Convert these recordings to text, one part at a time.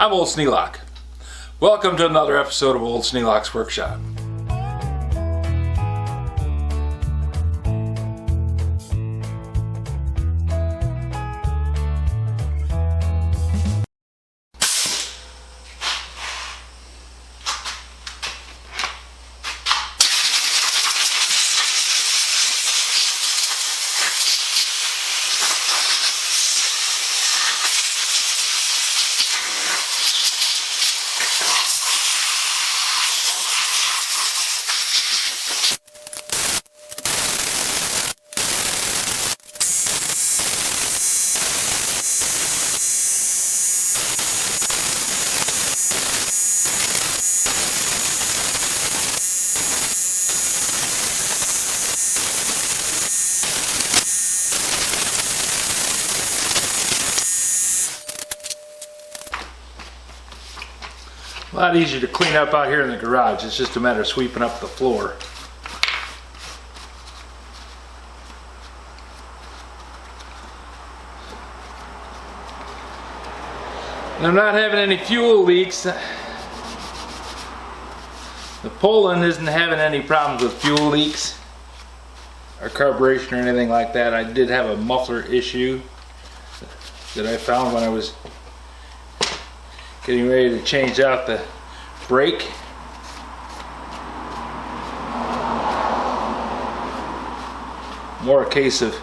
I'm Old Sneelock. Welcome to another episode of Old Sneelock's Workshop. A lot easier to clean up out here in the garage. It's just a matter of sweeping up the floor. And I'm not having any fuel leaks. The Poulan isn't having any problems with fuel leaks or carburation or anything like that. I did have a muffler issue that I found when I was getting ready to change out the brake. More a case of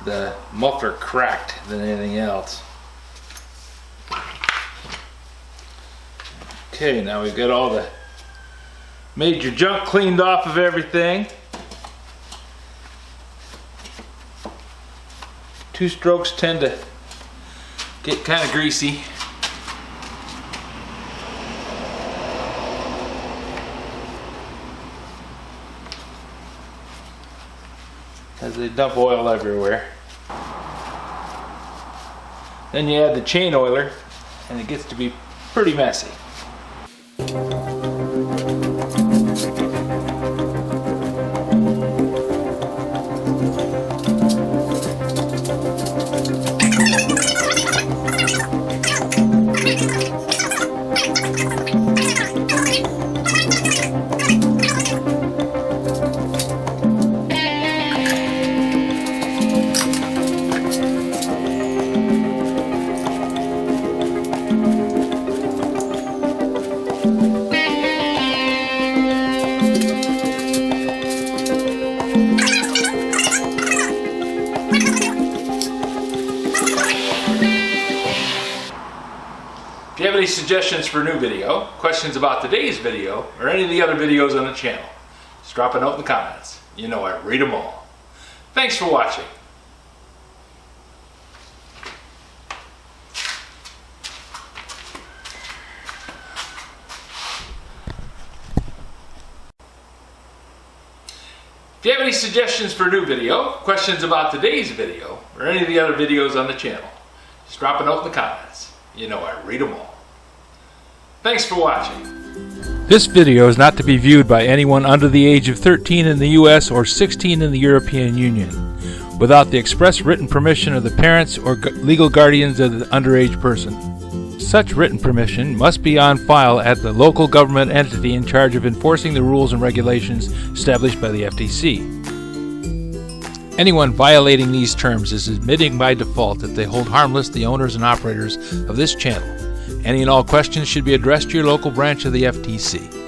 the muffler cracked than anything else. Okay, now we've got all the major junk cleaned off of everything. Two strokes tend to get kind of greasy. As they dump oil everywhere. Then you add the chain oiler and it gets to be pretty messy. If you have any suggestions for a new video, questions about today's video, or any of the other videos on the channel, just drop a note in the comments. You know I read them all. Thanks for watching. If you have any suggestions for a new video, questions about today's video, or any of the other videos on the channel, just drop a note in the comments. You know I read them all. Thanks for watching. This video is not to be viewed by anyone under the age of 13 in the US or 16 in the European Union, without the express written permission of the parents or legal guardians of the underage person. Such written permission must be on file at the local government entity in charge of enforcing the rules and regulations established by the FTC. Anyone violating these terms is admitting by default that they hold harmless the owners and operators of this channel. Any and all questions should be addressed to your local branch of the FTC.